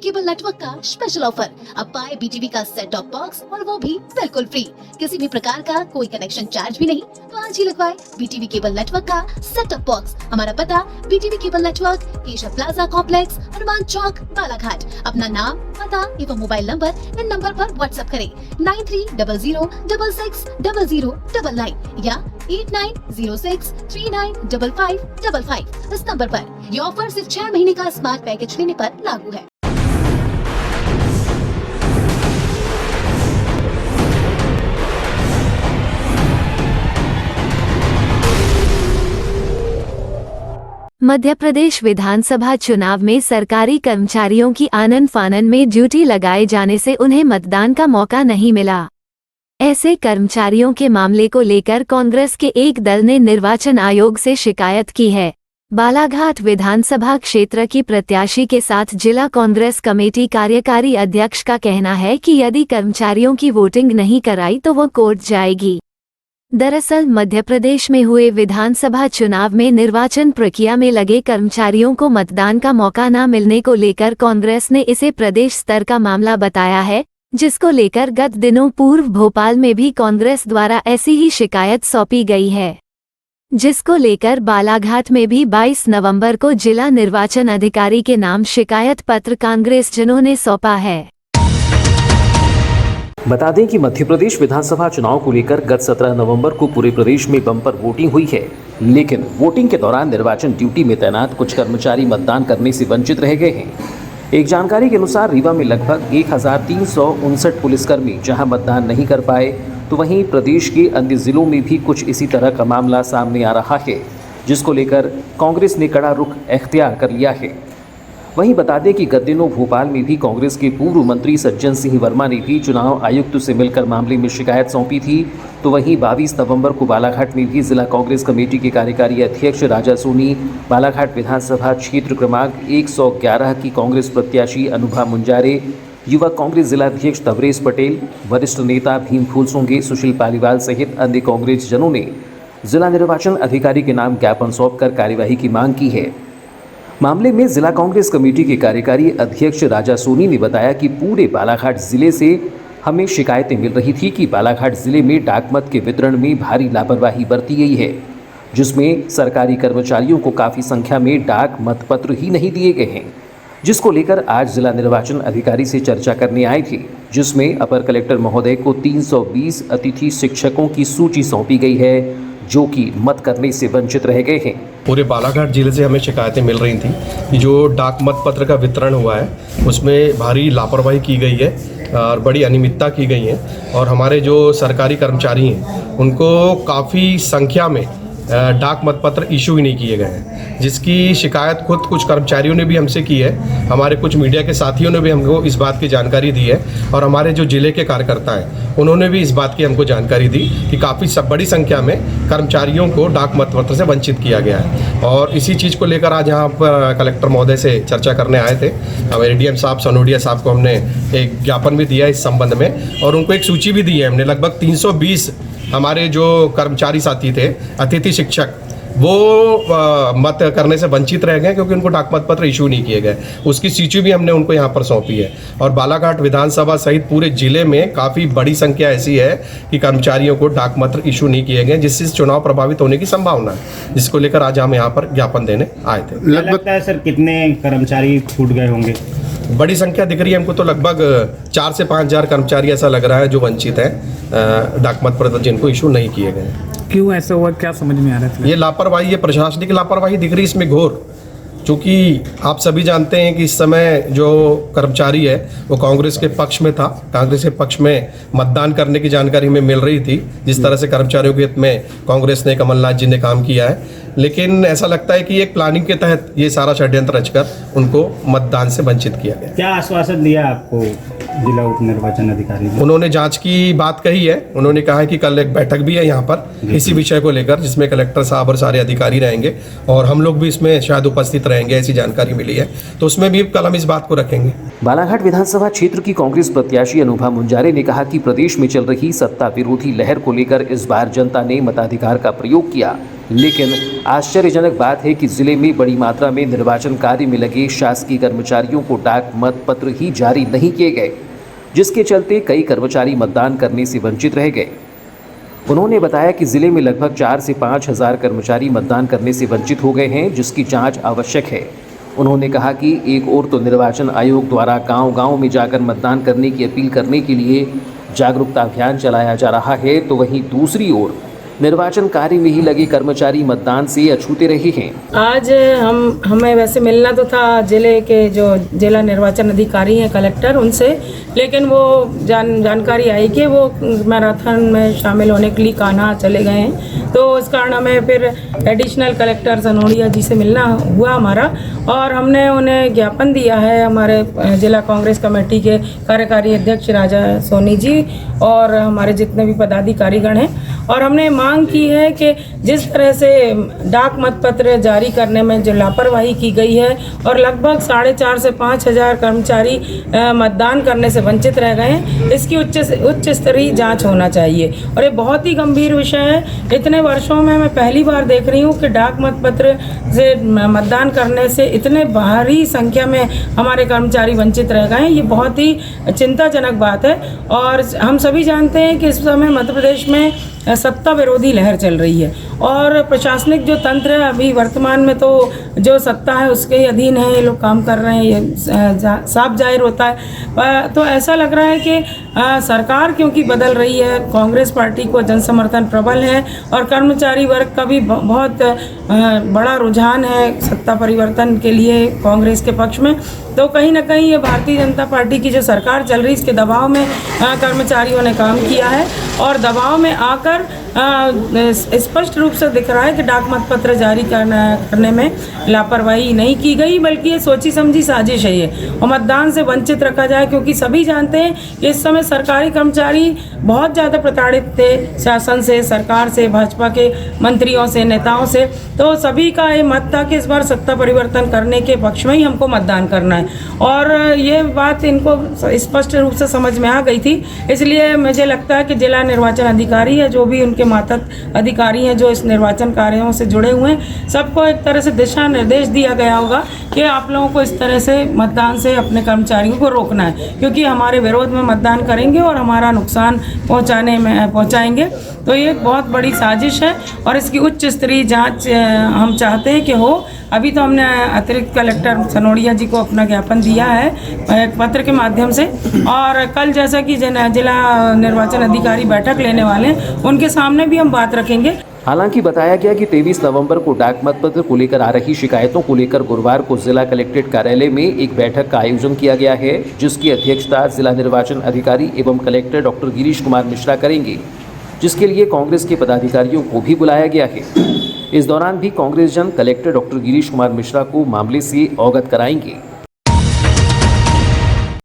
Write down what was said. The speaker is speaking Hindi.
केबल नेटवर्क का स्पेशल ऑफर। अब पाए BTV का सेट टॉप बॉक्स और वो भी बिल्कुल फ्री। किसी भी प्रकार का कोई कनेक्शन चार्ज भी नहीं, तो आज ही लगवाए BTV केबल नेटवर्क का सेट टॉप बॉक्स। हमारा पता BTV cable network, Asia plaza complex, Hanuman Chowk, Balaghat. अपना नाम, पता एवं मोबाइल नंबर इन नंबर पर व्हाट्सएप करें 9300660099 या 8906395555 इस नंबर पर। ये ऑफर सिर्फ 6 महीने का स्मार्ट पैकेज लेने पर लागू है। मध्य प्रदेश विधानसभा चुनाव में सरकारी कर्मचारियों की आनन फानन में ड्यूटी लगाए जाने से उन्हें मतदान का मौका नहीं मिला। ऐसे कर्मचारियों के मामले को लेकर कांग्रेस के एक दल ने निर्वाचन आयोग से शिकायत की है। बालाघाट विधानसभा क्षेत्र की प्रत्याशी के साथ जिला कांग्रेस कमेटी कार्यकारी अध्यक्ष का कहना है कि यदि कर्मचारियों की वोटिंग नहीं कराई तो वो कोर्ट जाएगी। दरअसल मध्य प्रदेश में हुए विधानसभा चुनाव में निर्वाचन प्रक्रिया में लगे कर्मचारियों को मतदान का मौका न मिलने को लेकर कांग्रेस ने इसे प्रदेश स्तर का मामला बताया है, जिसको लेकर गत दिनों पूर्व भोपाल में भी कांग्रेस द्वारा ऐसी ही शिकायत सौंपी गई है, जिसको लेकर बालाघाट में भी 22 नवंबर को जिला निर्वाचन अधिकारी के नाम शिकायत पत्र कांग्रेसजनों ने सौंपा है। बता दें कि मध्य प्रदेश विधानसभा चुनाव को लेकर गत 17 नवंबर को पूरे प्रदेश में बम्पर वोटिंग हुई है, लेकिन वोटिंग के दौरान निर्वाचन ड्यूटी में तैनात कुछ कर्मचारी मतदान करने से वंचित रह गए हैं। एक जानकारी के अनुसार रीवा में लगभग 1359 पुलिसकर्मी जहां मतदान नहीं कर पाए, तो वहीं प्रदेश के अन्य जिलों में भी कुछ इसी तरह का मामला सामने आ रहा है, जिसको लेकर कांग्रेस ने कड़ा रुख इख्तियार कर लिया है। वहीं बता दें कि गत दिनों भोपाल में भी कांग्रेस के पूर्व मंत्री सज्जन सिंह वर्मा ने भी चुनाव आयुक्त से मिलकर मामले में शिकायत सौंपी थी। तो वहीं 22 नवंबर को बालाघाट में भी जिला कांग्रेस कमेटी के कार्यकारी अध्यक्ष राजा सोनी, बालाघाट विधानसभा क्षेत्र क्रमांक 111 की कांग्रेस प्रत्याशी अनुभा मुंजारे, युवा कांग्रेस जिलाध्यक्ष तवरेश पटेल, वरिष्ठ नेता भीमफूल सोंगे, सुशील पालीवाल सहित अन्य कांग्रेस जनों ने जिला निर्वाचन अधिकारी के नाम ज्ञापन सौंपकर कार्यवाही की मांग की है। मामले में जिला कांग्रेस कमेटी के कार्यकारी अध्यक्ष राजा सोनी ने बताया कि पूरे बालाघाट जिले से हमें शिकायतें मिल रही थी कि बालाघाट जिले में डाकमत के वितरण में भारी लापरवाही बरती गई है, जिसमें सरकारी कर्मचारियों को काफ़ी संख्या में डाक मतपत्र ही नहीं दिए गए हैं, जिसको लेकर आज जिला निर्वाचन अधिकारी से चर्चा करने आए थे, जिसमें अपर कलेक्टर महोदय को 320 अतिथि शिक्षकों की सूची सौंपी गई है, जो कि मत करने से वंचित रह गए हैं। पूरे बालाघाट जिले से हमें शिकायतें मिल रही थी कि जो डाक मत पत्र का वितरण हुआ है उसमें भारी लापरवाही की गई है और बड़ी अनियमितता की गई है, और हमारे जो सरकारी कर्मचारी हैं उनको काफ़ी संख्या में डाक मतपत्र इशू ही नहीं किए गए हैं, जिसकी शिकायत खुद कुछ कर्मचारियों ने भी हमसे की है। हमारे कुछ मीडिया के साथियों ने भी हमको इस बात की जानकारी दी है, और हमारे जो जिले के कार्यकर्ता हैं उन्होंने भी इस बात की हमको जानकारी दी कि काफ़ी बड़ी संख्या में कर्मचारियों को डाक मतपत्र से वंचित किया गया है। और इसी चीज़ को लेकर आज यहाँ पर कलेक्टर महोदय से चर्चा करने आए थे। हमारे डीएम साहब सनोडिया साहब को हमने एक ज्ञापन भी दिया इस संबंध में, और उनको एक सूची भी दी है हमने। लगभग 320 हमारे जो कर्मचारी साथी थे, अतिथि शिक्षक, वो मत करने से वंचित रह गए क्योंकि उनको डाक मतपत्र इशू नहीं किए गए। उसकी सूची भी हमने उनको यहाँ पर सौंपी है। और बालाघाट विधानसभा सहित पूरे जिले में काफ़ी बड़ी संख्या ऐसी है कि कर्मचारियों को डाक मत इशू नहीं किए गए, जिससे चुनाव प्रभावित होने की संभावना है, जिसको लेकर आज हम यहाँ पर ज्ञापन देने आए थे। लगता है सर कितने कर्मचारी छूट गए होंगे? बड़ी संख्या दिख रही है हमको, तो लगभग 4 से 5 हज़ार कर्मचारी ऐसा लग रहा है जो वंचित है डाक मतपत्र, जिनको इशू नहीं किए गए। क्यों ऐसा हुआ, क्या समझ में आ रहा है? ये लापरवाही, ये प्रशासनिक लापरवाही दिख रही है इसमें घोर, क्योंकि आप सभी जानते हैं कि इस समय जो कर्मचारी है वो कांग्रेस के पक्ष में था। कांग्रेस के पक्ष में मतदान करने की जानकारी हमें मिल रही थी, जिस तरह से कर्मचारियों के हित में कांग्रेस ने, कमलनाथ जी ने काम किया है। लेकिन ऐसा लगता है कि एक प्लानिंग के तहत ये सारा षड्यंत्र रचकर उनको मतदान से वंचित किया गया। क्या आश्वासन दिया आपको जिला उप निर्वाचन अधिकारी ने? उन्होंने जांच की बात कही है। उन्होंने कहा है कि कल एक बैठक भी है यहाँ पर इसी विषय को लेकर, जिसमें कलेक्टर साहब और सारे अधिकारी रहेंगे, और हम लोग भी इसमें शायद उपस्थित रहेंगे, ऐसी जानकारी मिली है। तो उसमें भी कल हम इस बात को रखेंगे। बालाघाट विधानसभा क्षेत्र की कांग्रेस प्रत्याशी अनुभा मुंजारे ने कहा कि प्रदेश में चल रही सत्ता विरोधी लहर को लेकर इस बार जनता ने मताधिकार का प्रयोग किया लेकिन आश्चर्यजनक बात है कि जिले में बड़ी मात्रा में निर्वाचन कार्य में लगे शासकीय कर्मचारियों को डाक मत पत्र ही जारी नहीं किए गए, जिसके चलते कई कर्मचारी मतदान करने से वंचित रह गए। उन्होंने बताया कि जिले में लगभग 4 से 5 हज़ार कर्मचारी मतदान करने से वंचित हो गए हैं, जिसकी जांच आवश्यक है। उन्होंने कहा कि एक ओर तो निर्वाचन आयोग द्वारा गांव-गांव में जाकर मतदान करने की अपील करने के लिए जागरूकता अभियान चलाया जा रहा है, तो वहीं दूसरी ओर निर्वाचन कार्य में ही लगे कर्मचारी मतदान से अछूते रहे हैं। आज हमें वैसे मिलना तो था जिले के जो जिला निर्वाचन अधिकारी हैं कलेक्टर उनसे, लेकिन वो जानकारी आई कि वो मैराथन में शामिल होने के लिए कान्हा चले गए हैं, तो इस कारण हमें फिर एडिशनल कलेक्टर सनोड़िया जी से मिलना हुआ हमारा, और हमने उन्हें ज्ञापन दिया है हमारे जिला कांग्रेस कमेटी के कार्यकारी अध्यक्ष राजा सोनी जी और हमारे जितने भी पदाधिकारीगण हैं, और हमने मांग की है कि जिस तरह से डाक मत पत्र जारी करने में जो लापरवाही की गई है और लगभग 4.5 से 5 हज़ार कर्मचारी मतदान करने से वंचित रह गए हैं, इसकी उच्च स्तरीय जांच होना चाहिए। और ये बहुत ही गंभीर विषय है। इतने वर्षों में मैं पहली बार देख रही हूँ कि डाक मत पत्र से मतदान करने से इतने भारी संख्या में हमारे कर्मचारी वंचित रह गए हैं। ये बहुत ही चिंताजनक बात है, और हम सभी जानते हैं कि इस समय मध्य प्रदेश में सत्ता विरोधी लहर चल रही है, और प्रशासनिक जो तंत्र है अभी वर्तमान में तो जो सत्ता है उसके अधीन है, ये लोग काम कर रहे हैं, ये साफ जाहिर होता है। तो ऐसा लग रहा है कि सरकार क्योंकि बदल रही है, कांग्रेस पार्टी को जन समर्थन प्रबल है और कर्मचारी वर्ग का भी बहुत बड़ा रुझान है सत्ता परिवर्तन के लिए कांग्रेस के पक्ष में, तो कहीं ना कहीं ये भारतीय जनता पार्टी की जो सरकार चल रही है इसके दबाव में कर्मचारियों ने काम किया है, और दबाव में आकर स्पष्ट रूप से दिख रहा है कि डाक मत पत्र जारी करने में लापरवाही नहीं की गई, बल्कि ये सोची समझी साजिश है ये, और मतदान से वंचित रखा जाए, क्योंकि सभी जानते हैं कि इस समय सरकारी कर्मचारी बहुत ज़्यादा प्रताड़ित थे शासन से, सरकार से, भाजपा के मंत्रियों से, नेताओं से, तो सभी का ये मत था कि इस बार सत्ता परिवर्तन करने के पक्ष में ही हमको मतदान करना है, और ये बात इनको स्पष्ट रूप से समझ में आ गई थी। इसलिए मुझे लगता है कि जिला निर्वाचन अधिकारी है, जो भी उनके मातहत अधिकारी हैं जो इस निर्वाचन कार्यों से जुड़े हुए हैं, सबको एक तरह से दिशा निर्देश दिया गया होगा कि आप लोगों को इस तरह से मतदान से अपने कर्मचारियों को रोकना है, क्योंकि हमारे विरोध में मतदान करेंगे और हमारा नुकसान पहुंचाएंगे। तो ये बहुत बड़ी साजिश है, और इसकी उच्च स्तरीय जांच हम चाहते हैं कि हो। अभी तो हमने अतिरिक्त कलेक्टर सनोड़िया जी को अपना ज्ञापन दिया है एक पत्र के माध्यम से, और कल जैसा कि जिला निर्वाचन अधिकारी बैठक लेने वाले हैं उनके सामने भी हम बात रखेंगे। हालांकि बताया गया कि 23 नवंबर को डाक मत पत्र को लेकर आ रही शिकायतों को लेकर गुरुवार को जिला कलेक्ट्रेट कार्यालय में एक बैठक का आयोजन किया गया है, जिसकी अध्यक्षता जिला निर्वाचन अधिकारी एवं कलेक्टर डॉक्टर गिरीश कुमार मिश्रा करेंगे, जिसके लिए कांग्रेस के पदाधिकारियों को भी बुलाया गया है। इस दौरान भी कांग्रेस जन कलेक्टर डॉक्टर गिरीश कुमार मिश्रा को मामले से अवगत कराएंगे।